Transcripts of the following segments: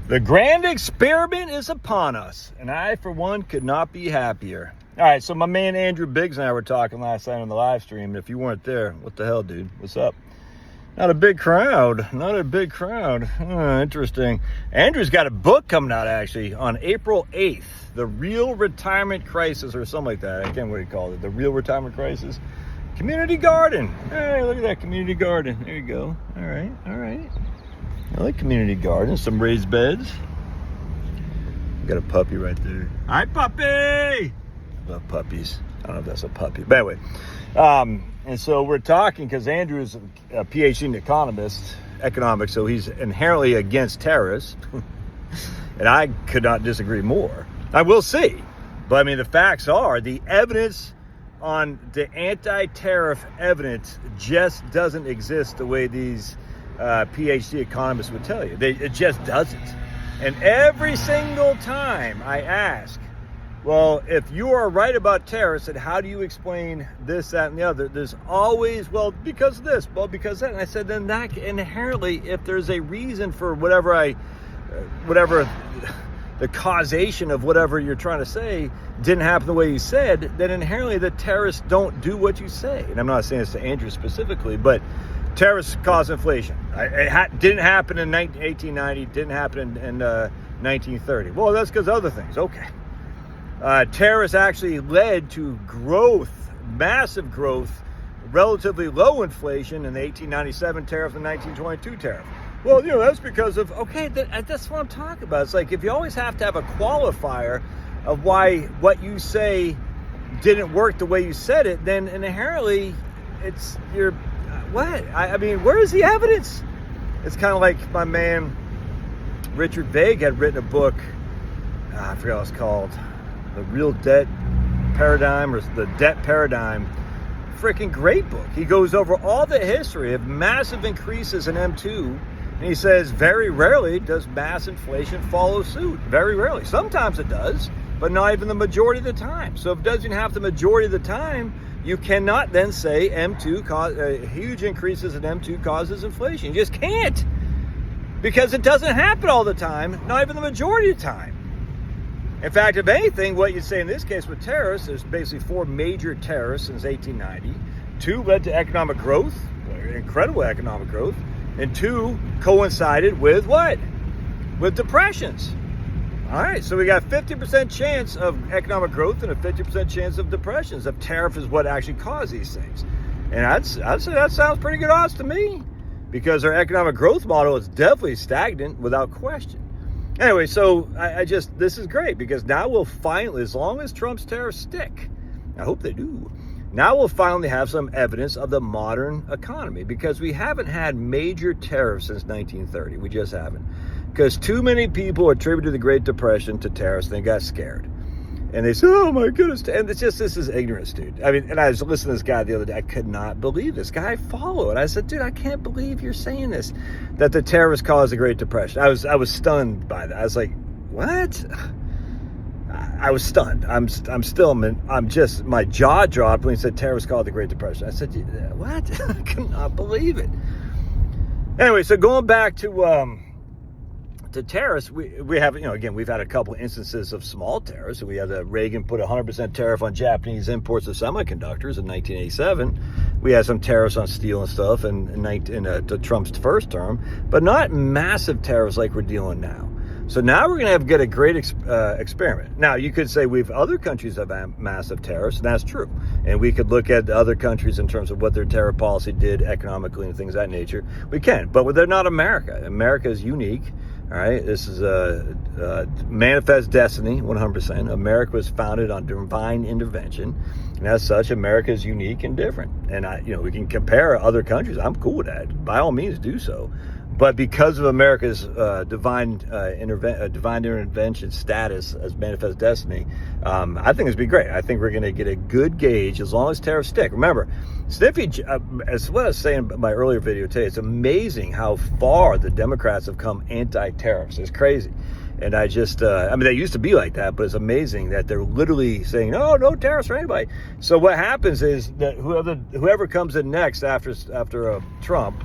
The grand experiment is upon us, and I, for one, could not be happier. All right, so my man Andrew Biggs and I were talking last night on the live stream, and if you weren't there, what the hell, dude? What's up? Not a big crowd. Interesting. Andrew's got a book coming out, actually, on April 8th, The Real Retirement Crisis, or something like that. I can't remember what he called it. The Real Retirement Crisis. Community garden. Hey, look at that community garden. There you go. All right. I like community gardens, some raised beds. Got a puppy right there. Hi, puppy! I love puppies. I don't know if that's a puppy. But anyway, and so we're talking because Andrew is a PhD in economics, so he's inherently against terrorists. And I could not disagree more. I will see. But I mean, the facts are the evidence on the anti-tariff evidence just doesn't exist the way these PhD economists would tell you. It just doesn't. And every single time I ask, well, if you are right about tariffs, then how do you explain this, that, and the other? There's always, well, because of this, well, because of that. And I said, then that inherently, if there's a reason for whatever the causation of whatever you're trying to say didn't happen the way you said, then inherently the terrorists don't do what you say. And I'm not saying this to Andrew specifically, but terrorists cause inflation. It didn't happen in 1890, didn't happen in 1930. Well, that's because of other things. Okay. Terrorists actually led to growth, massive growth, relatively low inflation in the 1897 tariff and 1922 tariff. Well, that's because of, okay, that's what I'm talking about. It's like if you always have to have a qualifier of why what you say didn't work the way you said it, then inherently what? I mean, where is the evidence? It's kind of like my man Richard Vague had written a book, I forgot what it's called, The Real Debt Paradigm or The Debt Paradigm. Freaking great book. He goes over all the history of massive increases in M2, and he says very rarely does mass inflation follow suit. Very rarely. Sometimes it does, but not even the majority of the time. So if it doesn't have the majority of the time, you cannot then say huge increases in M2 causes inflation. You just can't. Because it doesn't happen all the time, not even the majority of the time. In fact, if anything, what you'd say in this case with tariffs, there's basically 4 major tariffs since 1890. 2 led to economic growth, incredible economic growth, and 2 coincided with what? With depressions. All right, so we got 50% chance of economic growth and a 50% chance of depressions. If tariff is what actually caused these things. And I'd say that sounds pretty good odds to me, because our economic growth model is definitely stagnant without question. Anyway, so this is great, because now we'll finally, as long as Trump's tariffs stick, I hope they do, now we'll finally have some evidence of the modern economy, because we haven't had major tariffs since 1930. We just haven't. Because too many people attributed the Great Depression to tariffs, and they got scared. And they said, oh my goodness. And it's just, this is ignorance, dude. I mean, and I was listening to this guy the other day. I could not believe this guy. I follow it. I said, dude, I can't believe you're saying this, that the terrorists caused the Great Depression. I was stunned by that. I was like, what? I was stunned. I'm just, my jaw dropped when he said terrorists caused the Great Depression. I said, what? I could not believe it. Anyway, so going back to tariffs, we have, again, we've had a couple instances of small tariffs. We had Reagan put 100% tariff on Japanese imports of semiconductors in 1987. We had some tariffs on steel and stuff in Trump's first term, but not massive tariffs like we're dealing now. So now we're going to get a great experiment. Now, you could say other countries have massive tariffs, and that's true. And we could look at other countries in terms of what their tariff policy did economically and things of that nature. We can, but they're not America. America is unique. All right, this is a manifest destiny, 100%. America was founded on divine intervention, and as such, America is unique and different. And we can compare other countries. I'm cool with that. By all means, do so. But because of America's divine intervention status as manifest destiny, I think it's been great. I think we're going to get a good gauge as long as tariffs stick. Remember, Sniffy, as what I was saying in my earlier video today, it's amazing how far the Democrats have come anti-tariffs. It's crazy. And I just, they used to be like that, but it's amazing that they're literally saying, oh, no tariffs for anybody. So what happens is that whoever comes in next after Trump,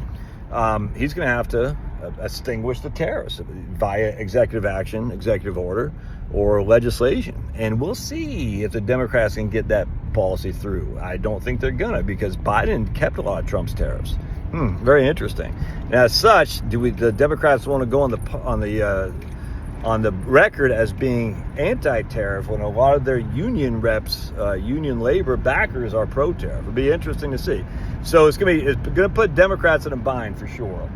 he's going to have to extinguish the tariffs via executive action, executive order, or legislation. And we'll see if the Democrats can get that policy through. I don't think they're gonna, because Biden kept a lot of Trump's tariffs. Very interesting. And as such, the Democrats want to go on the record as being anti-tariff when a lot of their union reps, union labor backers are pro-tariff? It'll be interesting to see. So it's gonna put Democrats in a bind for sure.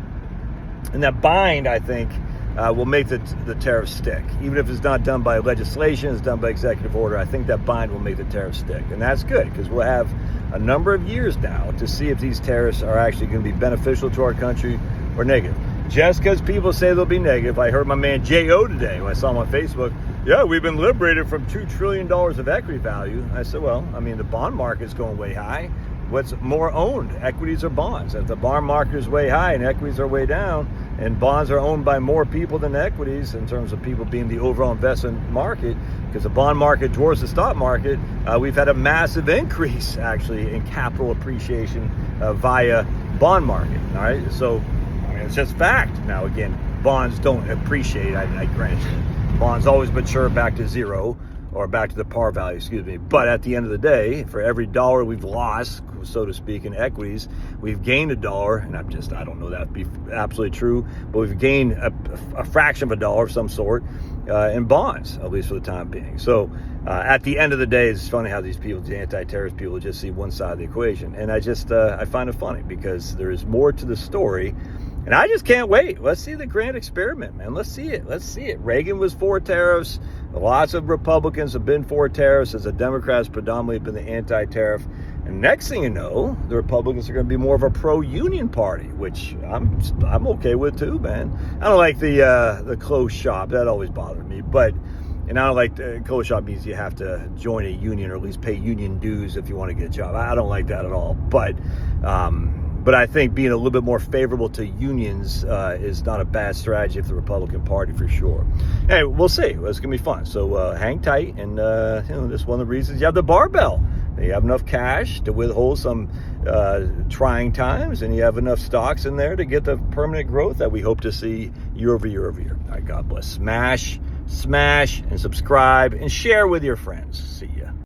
And that bind, I think, will make the tariff stick. Even if it's not done by legislation, it's done by executive order, I think that bind will make the tariff stick. And that's good, because we'll have a number of years now to see if these tariffs are actually going to be beneficial to our country or negative. Just because people say they'll be negative. I heard my man J.O. today, when I saw him on Facebook, yeah, we've been liberated from $2 trillion of equity value. I said, well, I mean, the bond market's going way high. What's more owned, equities or bonds? If the bond market is way high and equities are way down, and bonds are owned by more people than equities in terms of people being the overall investment market, because the bond market dwarfs the stock market, we've had a massive increase actually in capital appreciation via bond market. All right, so I mean, it's just fact. Now again, bonds don't appreciate. I grant you, bonds always mature back to zero, or back to the par value, excuse me. But at the end of the day, for every dollar we've lost, so to speak, in equities, we've gained $1. And I don't know that to be absolutely true, but we've gained a fraction of a dollar of some sort in bonds, at least for the time being. So at the end of the day, it's funny how these people, the anti-terrorist people, just see one side of the equation. And I find it funny, because there is more to the story. And I just can't wait. Let's see the grand experiment, man. Let's see it. Reagan was for tariffs. Lots of Republicans have been for tariffs, as the Democrats predominantly have been the anti-tariff. And next thing you know, the Republicans are going to be more of a pro-union party, which I'm okay with too, man. I don't like the closed shop. That always bothered me. And I don't like closed shop means you have to join a union, or at least pay union dues if you want to get a job. I don't like that at all. But I think being a little bit more favorable to unions is not a bad strategy for the Republican Party, for sure. Anyway, we'll see. It's going to be fun. So hang tight. And this is one of the reasons you have the barbell. You have enough cash to withhold some trying times, and you have enough stocks in there to get the permanent growth that we hope to see year over year over year. All right, God bless. Smash, and subscribe, and share with your friends. See ya.